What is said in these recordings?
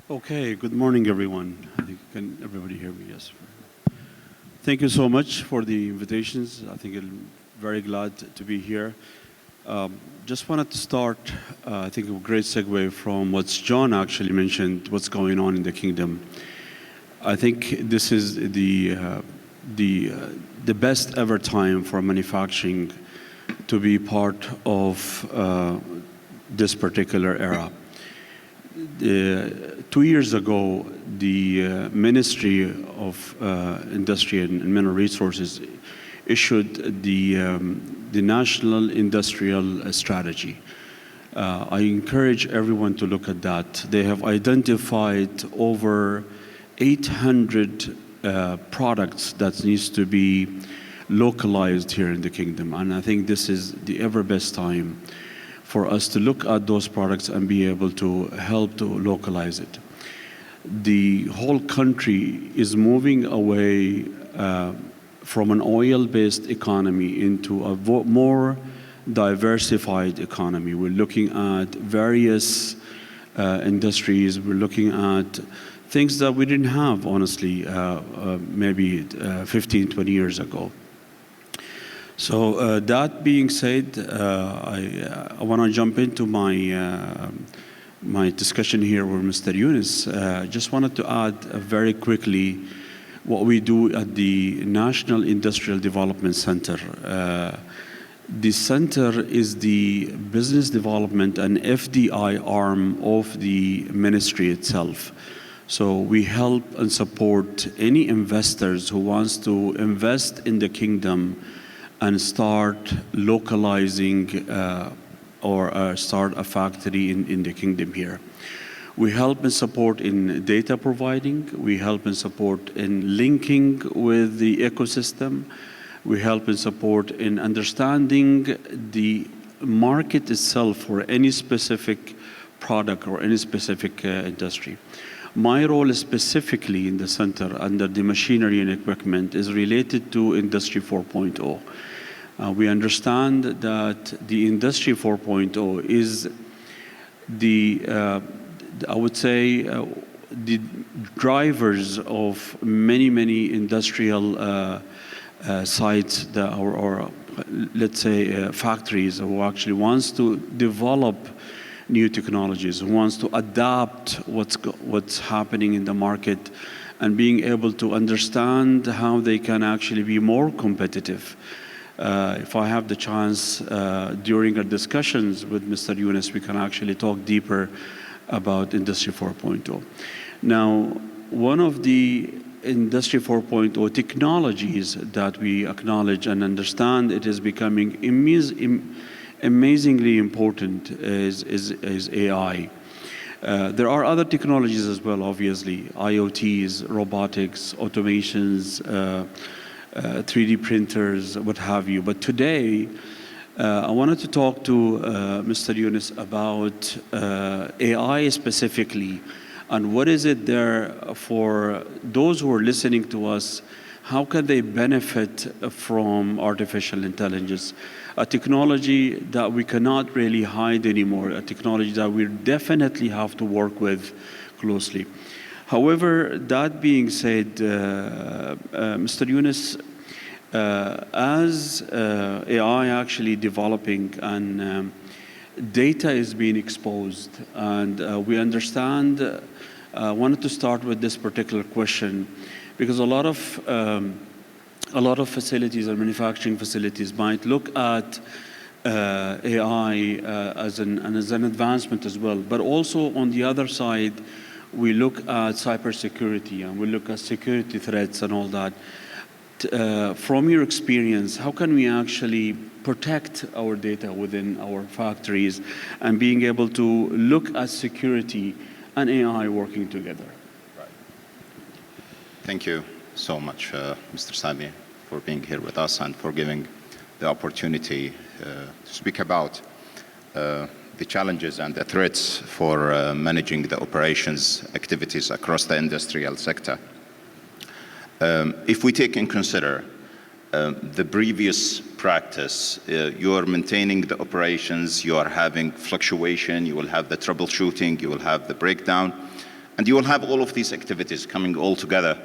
Okay, good morning, everyone. I think can everybody hear me? Yes. Thank you so much for the invitations. I think I'm very glad to be here. Just wanted to start, I think, a great segue from what John actually mentioned, what's going on in the kingdom. I think this is the best ever time for manufacturing to be part of this particular era. 2 years ago, the Ministry of Industry and Mineral Resources issued the National Industrial Strategy. I encourage everyone to look at that. They have identified over 800 products that needs to be localized here in the kingdom. And I think this is the ever best time for us to look at those products and be able to help to localize it. The whole country is moving away from an oil-based economy into a more diversified economy. We're looking at various industries. We're looking at things that we didn't have, honestly, maybe 15, 20 years ago. So that being said, I want to jump into my discussion here with Mr. Younes. Just wanted to add very quickly what we do at the National Industrial Development Center. The center is the business development and FDI arm of the ministry itself. So we help and support any investors who wants to invest in the kingdom and start localizing or start a factory in the kingdom here. We help and support in data providing. We help and support in linking with the ecosystem. We help and support in understanding the market itself for any specific product or any specific industry. My role specifically in the center under the machinery and equipment is related to Industry 4.0. We understand that the Industry 4.0 is I would say, the drivers of many industrial sites that or let's say factories who actually wants to develop new technologies, who wants to adapt what's happening in the market and being able to understand how they can actually be more competitive. If I have the chance during our discussions with Mr. Younes, we can actually talk deeper about Industry 4.0. Now, one of the Industry 4.0 technologies that we acknowledge and understand it is becoming amazingly important is AI. There are other technologies as well, obviously, IoTs, robotics, automations, 3D printers, what have you. But today, I wanted to talk to Mr. Younes about AI specifically, and what is it there for those who are listening to us, how can they benefit from artificial intelligence? A technology that we cannot really hide anymore, a technology that we definitely have to work with closely. However, that being said, Mr. Younes, as AI actually developing and data is being exposed, and we understand, I wanted to start with this particular question because a lot of facilities and manufacturing facilities might look at AI as an advancement as well, but also on the other side, we look at cybersecurity and we look at security threats and all that. From your experience, how can we actually protect our data within our factories and being able to look at security and AI working together? Right. Thank you so much, Mr. Sami, for being here with us and for giving the opportunity to speak about the challenges and the threats for managing the operations activities across the industrial sector. If we take in consider the previous practice, you are maintaining the operations, you are having fluctuation, you will have the troubleshooting, you will have the breakdown. And you will have all of these activities coming all together.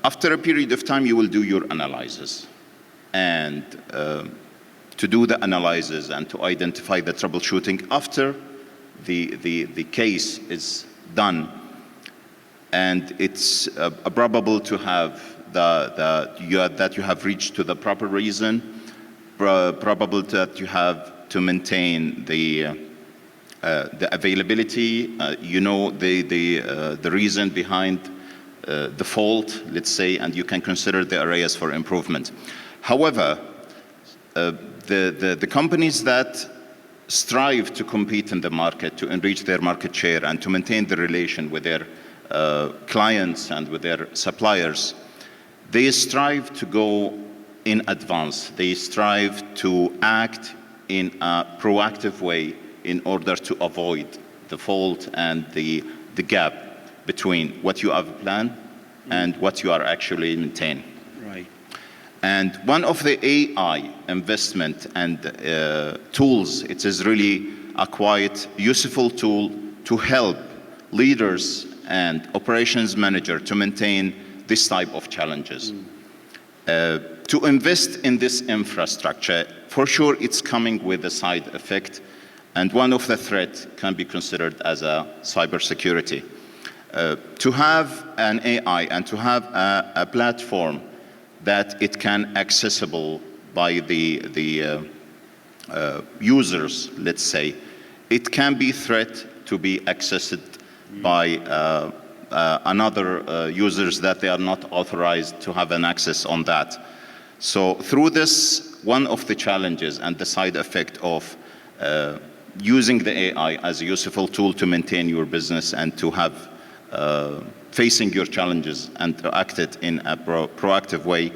After a period of time, you will do your analysis. And to do the analysis and to identify the troubleshooting after the case is done, and it's probable to have that you have reached to the proper reason, probable that you have to maintain the availability, you know the reason behind the fault, let's say, and you can consider the areas for improvement. However, the companies that strive to compete in the market, to enrich their market share and to maintain the relation with their clients and with their suppliers, they strive to go in advance. They strive to act in a proactive way in order to avoid the fault and the gap between what you have planned and what you are actually maintaining. Right. And one of the AI investment and tools, it is really a quite useful tool to help leaders and operations manager to maintain this type of challenges. To invest in this infrastructure, for sure it's coming with a side effect, and one of the threats can be considered as a cybersecurity. To have an AI and to have a platform that it can accessible by the users, let's say, it can be threat to be accessed by another users that they are not authorized to have an access on that. So through this, one of the challenges and the side effect of using the AI as a useful tool to maintain your business and to have facing your challenges and to act it in a proactive way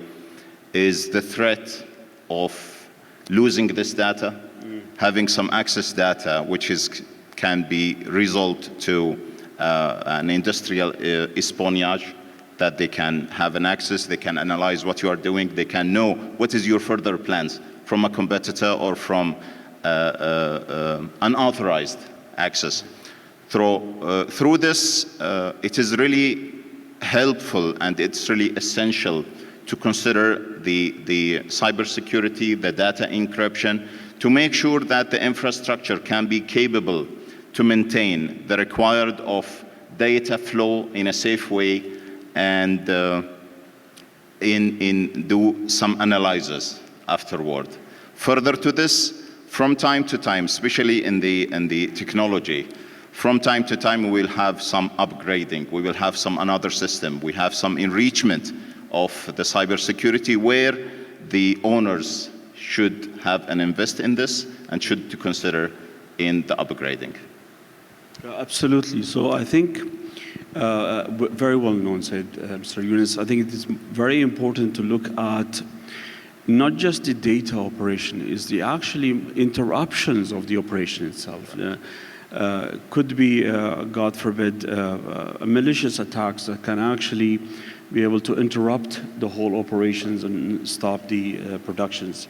is the threat of losing this data, having some access data which can be result to an industrial espionage, that they can have an access, they can analyze what you are doing, they can know what is your further plans from a competitor or from unauthorized access. Through this, it is really helpful and it's really essential to consider the cybersecurity, the data encryption, to make sure that the infrastructure can be capable to maintain the required of data flow in a safe way and do some analysis afterward. Further to this, from time to time, especially in the technology, from time to time we will have some upgrading, we will have some another system, we have some enrichment of the cybersecurity where the owners should have an invest in this and should to consider in the upgrading. Absolutely. So I think very well known, said Mr. Younes. I think it is very important to look at not just the data operation, is the actually interruptions of the operation itself. Could be, God forbid, malicious attacks that can actually be able to interrupt the whole operations and stop the productions.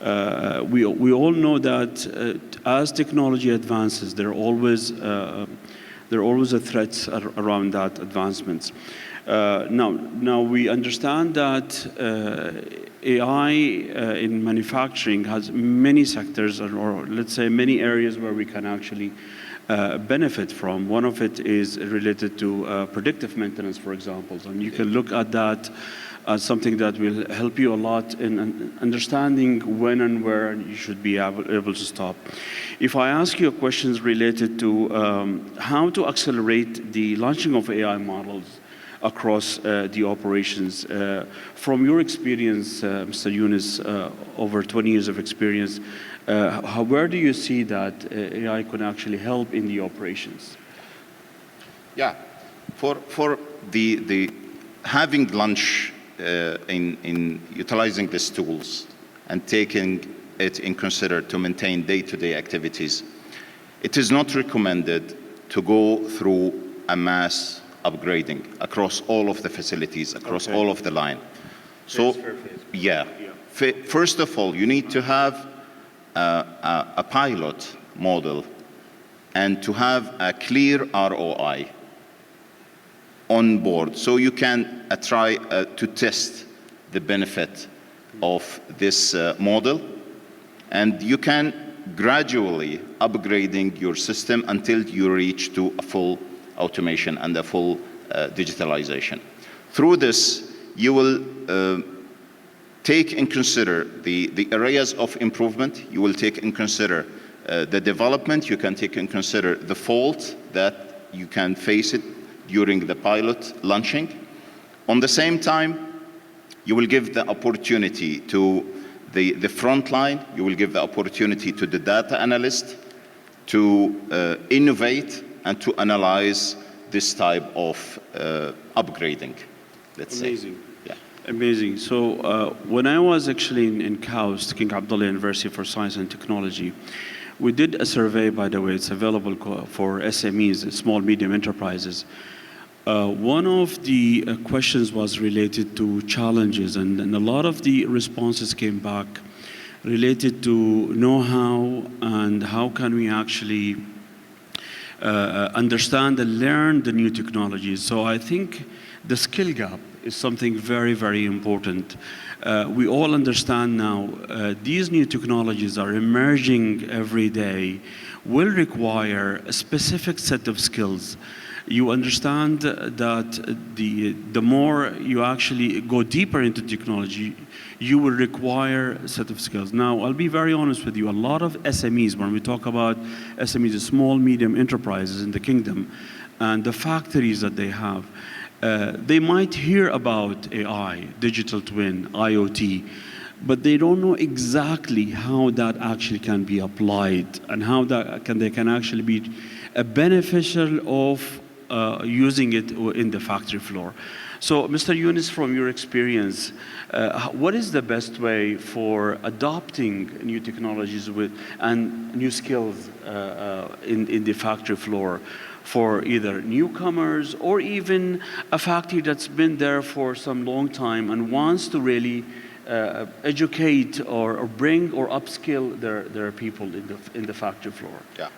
We all know that as technology advances, there are always a threats around that advancements. Now we understand that AI in manufacturing has many sectors, or let's say many areas where we can actually benefit from. One of it is related to predictive maintenance, for example, and you can look at that as something that will help you a lot in understanding when and where you should be able to stop. If I ask you questions related to how to accelerate the launching of AI models across the operations, from your experience, Mr. Younes, over 20 years of experience, where do you see that AI can actually help in the operations? Yeah, for the having lunch in utilizing these tools and taking it in consider to maintain day-to-day activities, it is not recommended to go through a mass upgrading across all of the facilities, across all of the line. So, yeah. First of all, you need to have a pilot model and to have a clear ROI on board. So you can try to test the benefit of this model, and you can gradually upgrading your system until you reach to a full automation and a full digitalization. Through this, you will take in consider the areas of improvement. You will take in consider the development. You can take in consider the fault that you can face it during the pilot launching. On the same time, you will give the opportunity to the front line. You will give the opportunity to the data analyst to innovate and to analyze this type of upgrading, let's say. Amazing. Yeah. Amazing. So when I was actually in KAUST, King Abdullah University for Science and Technology, we did a survey, by the way, it's available for SMEs, small, medium enterprises. One of the questions was related to challenges, and a lot of the responses came back related to know-how and how can we actually understand and learn the new technologies. So I think the skill gap is something very, very important. We all understand now these new technologies are emerging every day, will require a specific set of skills. You understand that the more you actually go deeper into technology, you will require a set of skills. Now, I'll be very honest with you, a lot of SMEs, when we talk about SMEs, small, medium enterprises in the kingdom, and the factories that they have, they might hear about AI, digital twin, IoT, but they don't know exactly how that actually can be applied and how they can actually be a beneficial of using it in the factory floor. So, Mr. Younes, from your experience, what is the best way for adopting new technologies and new skills in the factory floor for either newcomers or even a factory that's been there for some long time and wants to really educate or bring or upskill their people in the factory floor? Yeah.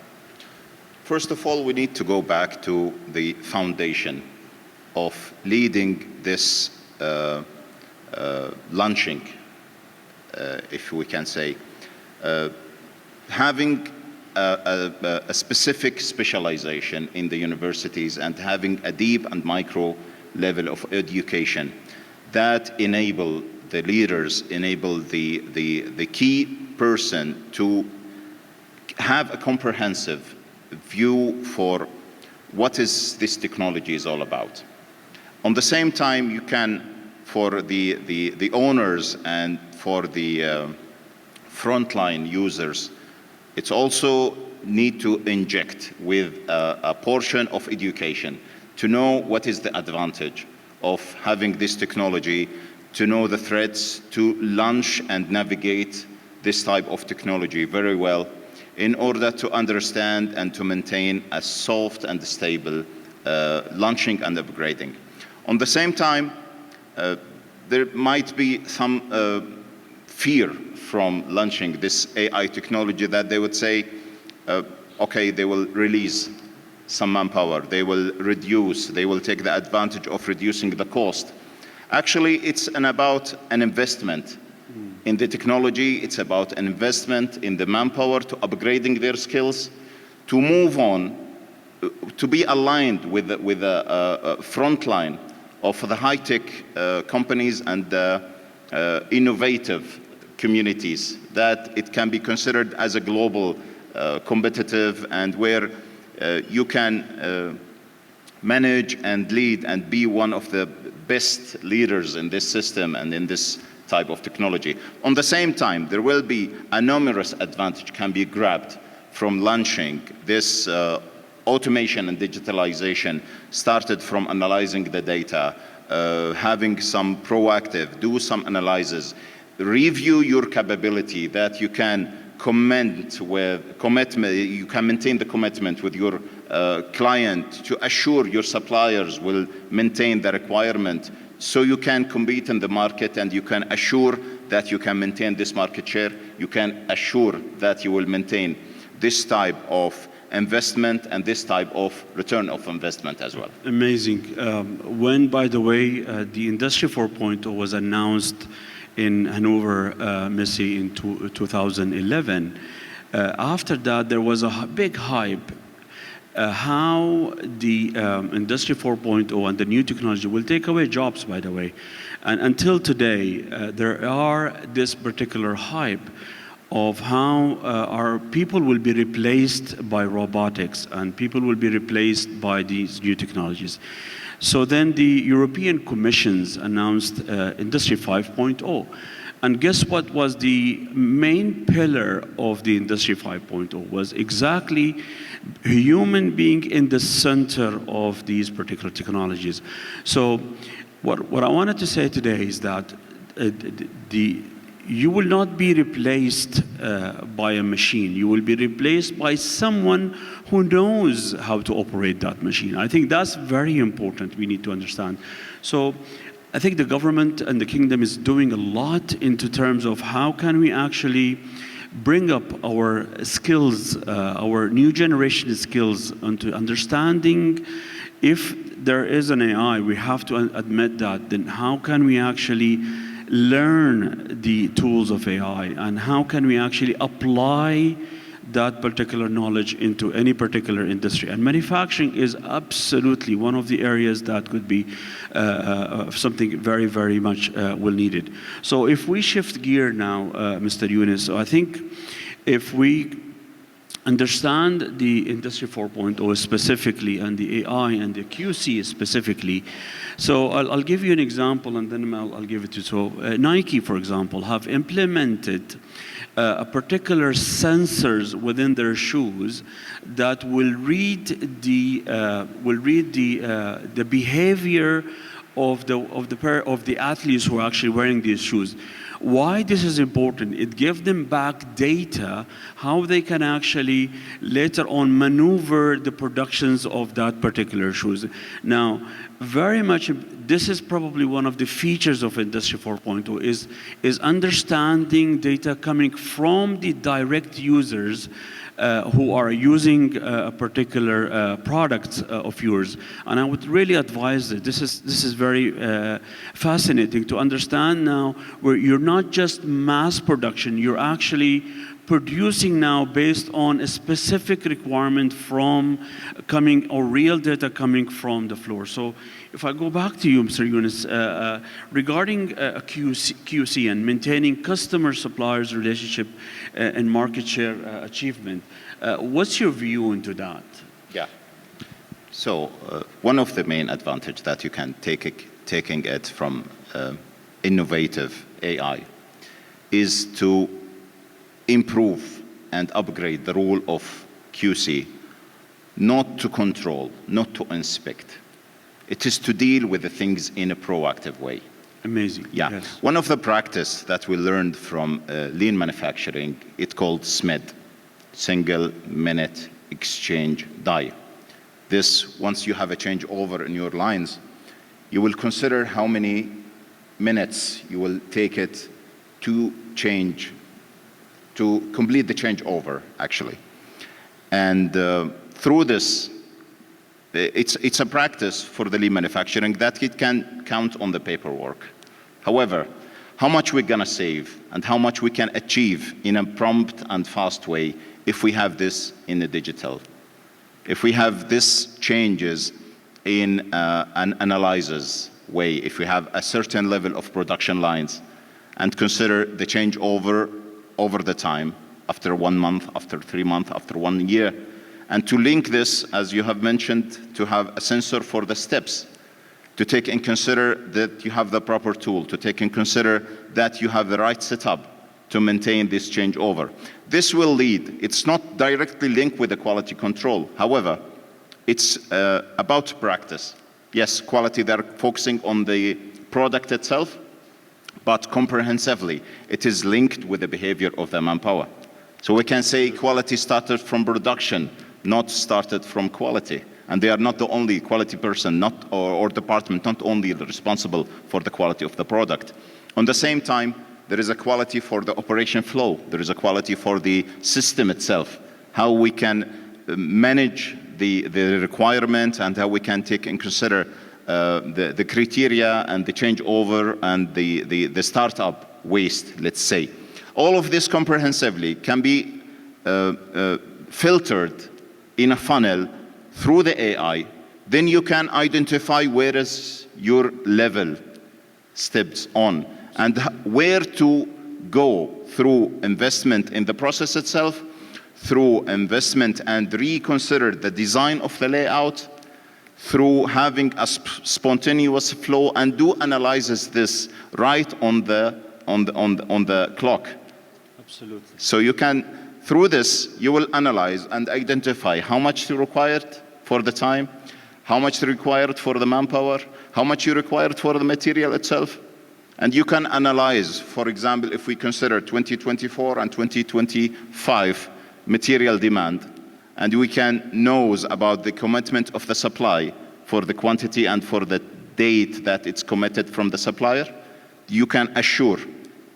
First of all, we need to go back to the foundation of leading this launching, if we can say, having a specific specialization in the universities and having a deep and micro level of education that enable the leaders, enable the key person to have a comprehensive view for what is this technology is all about. On the same time, you can, for the owners and for the frontline users, it's also need to inject with a portion of education to know what is the advantage of having this technology, to know the threats, to launch and navigate this type of technology very well in order to understand and to maintain a soft and stable launching and upgrading. On the same time, there might be some fear from launching this AI technology that they would say, okay, they will release some manpower, they will take the advantage of reducing the cost. Actually, it's about an investment in the technology. It's about an investment in the manpower to upgrading their skills, to move on, to be aligned with the front line of the high-tech companies and innovative communities, that it can be considered as a global competitive and where you can manage and lead and be one of the best leaders in this system and in this type of technology. On the same time, there will be a numerous advantage can be grabbed from launching this automation and digitalization, started from analyzing the data, having some proactive, do some analysis, review your capability that you can commitment, you can maintain the commitment with your client to assure your suppliers will maintain the requirement so you can compete in the market and you can assure that you can maintain this market share. You can assure that you will maintain this type of investment and this type of return of investment as well. Amazing. When, by the way, the Industry 4.0 was announced in Hanover, Missy, in 2011, after that there was a big hype how the Industry 4.0 and the new technology will take away jobs, by the way. And until today, there are this particular hype of how our people will be replaced by robotics and people will be replaced by these new technologies. So then the European Commissions announced Industry 5.0. And guess what was the main pillar of the Industry 5.0 was exactly human being in the center of these particular technologies. So what I wanted to say today is that you will not be replaced by a machine. You will be replaced by someone who knows how to operate that machine. I think that's very important. We need to understand. So I think the government and the kingdom is doing a lot into terms of how can we actually bring up our skills, our new generation skills, into understanding if there is an AI, we have to admit that, then how can we actually learn the tools of AI and how can we actually apply that particular knowledge into any particular industry. And manufacturing is absolutely one of the areas that could be something very, very much well needed. So if we shift gear now, Mr. Younes, I think if we understand the Industry 4.0 specifically and the AI and the QC specifically. So I'll give you an example and then I'll give it to you. So Nike, for example, have implemented a particular sensors within their shoes that will read the behavior of the athletes who are actually wearing these shoes. Why this is important? It gives them back data, how they can actually later on maneuver the productions of that particular shoes. Now, very much, this is probably one of the features of Industry 4.0 is understanding data coming from the direct users who are using a particular product of yours. And I would really advise that this is very fascinating to understand now where you're not just mass production, you're actually producing now based on a specific requirement from coming or real data coming from the floor. So if I go back to you, Mr. Younes, regarding QC and maintaining customer-suppliers relationship and market share achievement, what's your view into that? Yeah. So one of the main advantages that you can taking it from innovative AI is to improve and upgrade the role of QC, not to control, not to inspect. It is to deal with the things in a proactive way. Amazing. Yeah. Yes. One of the practice that we learned from lean manufacturing, it's called SMED, Single Minute Exchange Die. This, once you have a changeover in your lines, you will consider how many minutes you will take it to change, to complete the changeover, actually. And through this, it's a practice for the lean manufacturing that it can count on the paperwork. However, how much we're gonna save and how much we can achieve in a prompt and fast way if we have this in the digital. If we have this changes in an analyzer's way, if we have a certain level of production lines and consider the changeover over the time, after 1 month, after 3 months, after 1 year, and to link this, as you have mentioned, to have a sensor for the steps, to take and consider that you have the proper tool, to take and consider that you have the right setup to maintain this changeover. This will lead, it's not directly linked with the quality control. However, it's about practice. Yes, quality, they're focusing on the product itself, but comprehensively, it is linked with the behavior of the manpower. So we can say quality started from production, not started from quality. And they are not the only quality person or department, not only responsible for the quality of the product. On the same time, there is a quality for the operation flow. There is a quality for the system itself, how we can manage the requirement and how we can take and consider the criteria and the changeover and the startup waste, let's say. All of this comprehensively can be filtered in a funnel through the AI. Then you can identify where is your level steps on and where to go through investment in the process itself, through investment and reconsider the design of the layout, through having a spontaneous flow and do analyzes this right on the clock. Absolutely. So you can, through this, you will analyze and identify how much you required for the time, how much required for the manpower, how much you required for the material itself. And you can analyze, for example, if we consider 2024 and 2025 material demand, and we can know about the commitment of the supply for the quantity and for the date that it's committed from the supplier, you can assure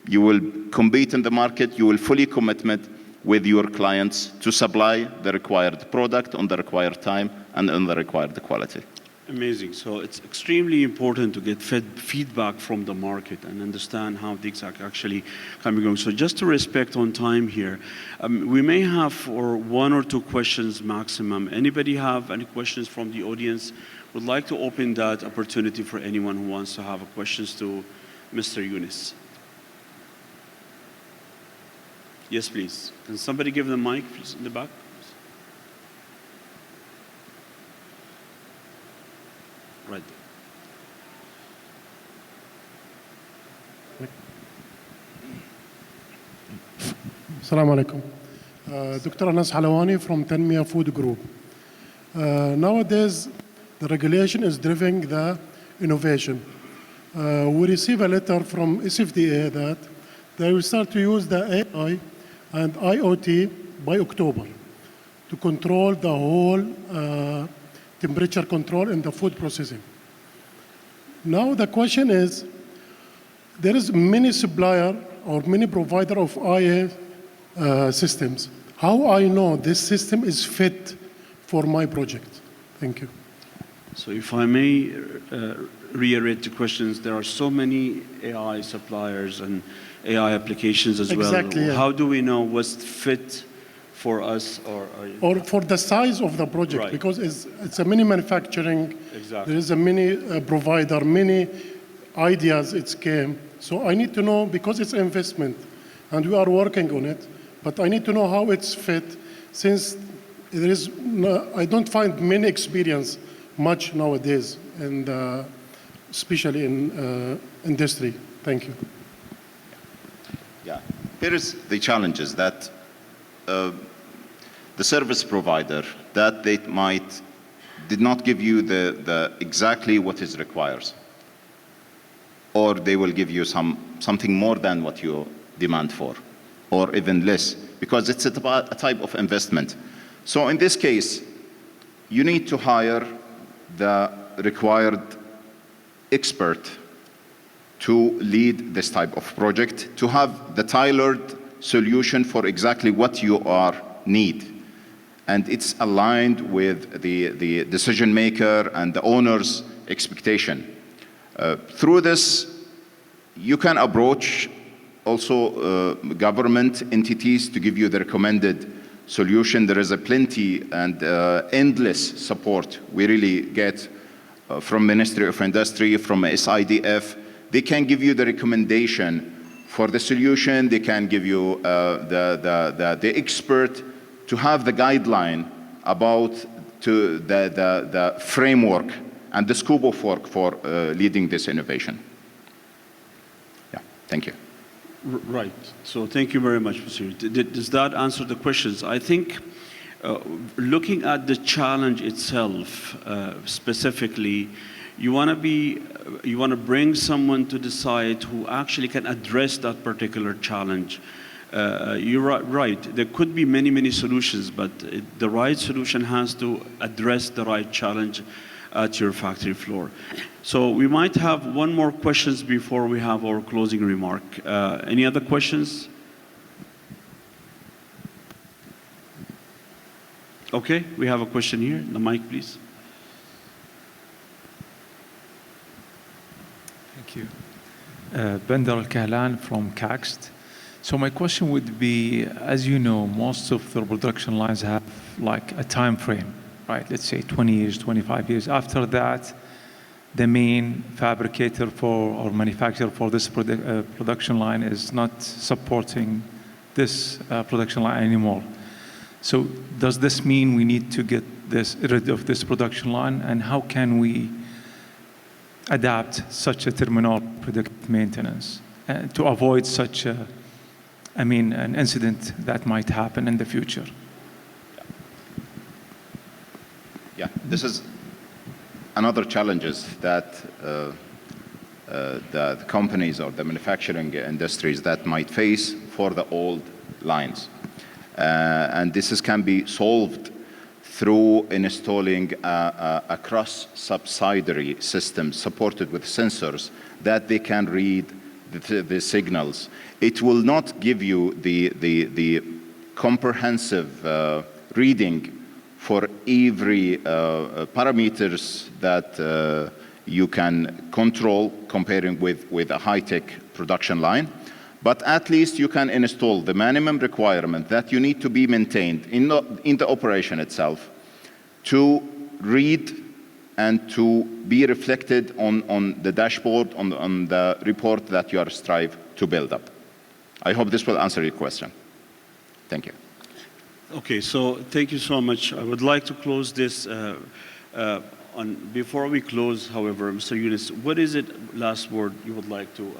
you will compete in the market, you will fully commitment with your clients to supply the required product on the required time and on the required quality. Amazing. So it's extremely important to get feedback from the market and understand how things are actually coming along. So just to respect on time here, we may have for 1 or 2 questions maximum. Anybody have any questions from the audience? Would like to open that opportunity for anyone who wants to have questions to Mr. Younes. Yes, please. Can somebody give the mic, please, in the back? Right there. Assalamu alaikum. Dr. Anas Halawani from Tanmiya Food Group. Nowadays, the regulation is driving the innovation. We receive a letter from SFDA that they will start to use the AI and IoT by October to control the whole temperature control in the food processing. Now the question is, there is many supplier or many provider of IA systems. How I know this system is fit for my project? Thank you. So if I may reiterate the questions, there are so many AI suppliers and AI applications as Exactly, well. yeah. How do we know what's fit for us or for the size of the project? Right. Because it's a mini manufacturing. Exactly. There is a mini provider, many ideas it came. So I need to know, because it's investment and we are working on it, but I need to know how it's fit, since there is I don't find many experience much nowadays, and especially in industry. Thank you. Yeah, here is the challenges that the service provider that they did not give you the exactly what is required, or they will give you something more than what you demand for, or even less, because it's a type of investment. So in this case, you need to hire the required expert to lead this type of project, to have the tailored solution for exactly what you need. And it's aligned with the decision maker and the owner's expectation. Through this, you can approach also government entities to give you the recommended solution. There is a plenty and endless support we really get from Ministry of Industry, from SIDF. They can give you the recommendation for the solution. They can give you the expert to have the guideline about the framework and the scope of work for leading this innovation. Yeah, thank you. Right. So thank you very much, Mr. Does that answer the questions? I think looking at the challenge itself specifically, you want to bring someone to the site who actually can address that particular challenge. You're right. There could be many solutions, but the right solution has to address the right challenge at your factory floor. So we might have one more questions before we have our closing remark. Any other questions? Okay, we have a question here. The mic, please. Thank you. Bender Al-Kahlan from Caxt. So my question would be, as you know, most of the production lines have like a time frame, right? Let's say 20 years, 25 years. After that, the main fabricator or manufacturer for this production line is not supporting this production line anymore. So does this mean we need to get rid of this production line, and how can we adapt such a terminal predictive maintenance to avoid such an incident that might happen in the future? Yeah, this is another challenges that the companies or the manufacturing industries that might face for the old lines. And this can be solved through installing a cross-subsidiary system supported with sensors that they can read the signals. It will not give you the comprehensive reading for every parameters that you can control comparing with a high-tech production line. But at least you can install the minimum requirement that you need to be maintained in the operation itself to read and to be reflected on the dashboard, on the report that you are striving to build up. I hope this will answer your question. Thank you. Okay, so thank you so much. I would like to close this. Before we close, however, Mr. Younes, what is it, last word, you would like to,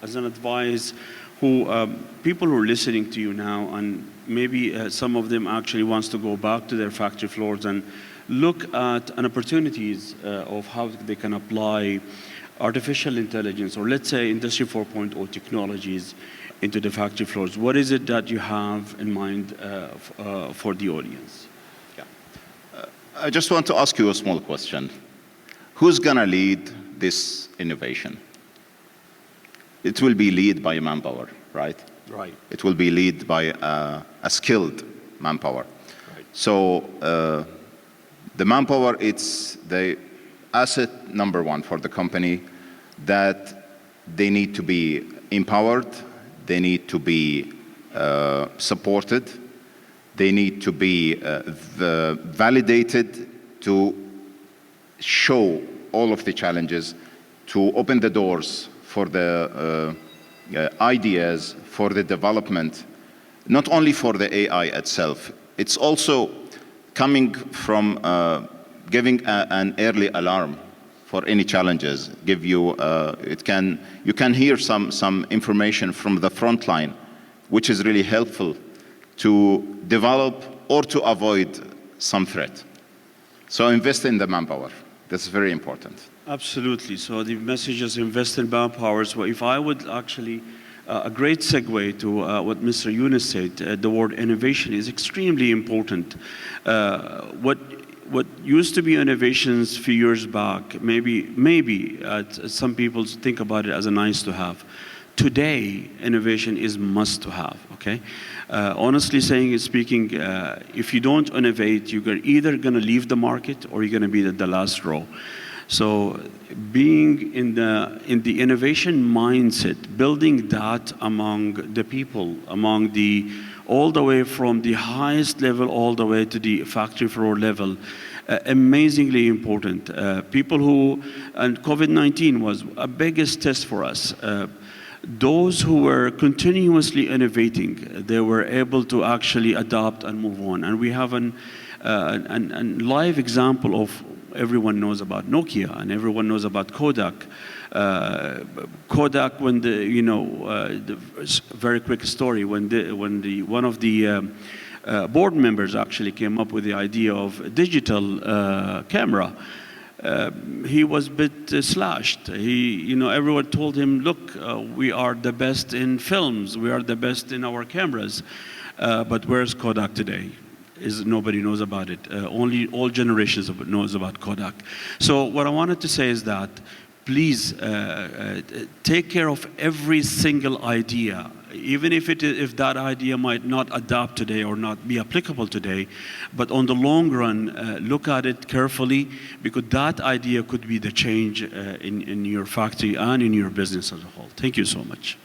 as an advice, people who are listening to you now, and maybe some of them actually wants to go back to their factory floors and look at an opportunities of how they can apply artificial intelligence, or let's say Industry 4.0 technologies into the factory floors. What is it that you have in mind for the audience? Yeah. I just want to ask you a small question. Who's going to lead this innovation? It will be led by manpower, right? Right. It will be led by a skilled manpower. Right. So the manpower, it's the asset number one for the company, that they need to be empowered, they need to be supported, they need to be validated to show all of the challenges, to open the doors for the ideas, for the development, not only for the AI itself. It's also coming from giving an early alarm for any challenges. Give you, you can hear some information from the front line, which is really helpful to develop or to avoid some threat. So invest in the manpower. That's very important. Absolutely. So the message is invest in manpower. So if I would actually, a great segue to what Mr. Younes said, the word innovation is extremely important. What used to be innovations a few years back, maybe some people think about it as a nice to have. Today, innovation is must to have, okay? Honestly speaking, if you don't innovate, you're either gonna leave the market or you're gonna be the last row. So being in the innovation mindset, building that among the people, all the way from the highest level all the way to the factory floor level, amazingly important. And COVID-19 was a biggest test for us. Those who were continuously innovating, they were able to actually adapt and move on. And we have a live example of, everyone knows about Nokia and everyone knows about Kodak. Kodak, when the very quick story, when one of the board members actually came up with the idea of digital camera, he was a bit slashed. Everyone told him, look, we are the best in films, we are the best in our cameras, but where's Kodak today? Nobody knows about it. Only all generations knows about Kodak. So what I wanted to say is that please take care of every single idea. even if that idea might not adapt today or not be applicable today, but on the long run, look at it carefully, because that idea could be the change in your factory and in your business as a whole. Thank you so much.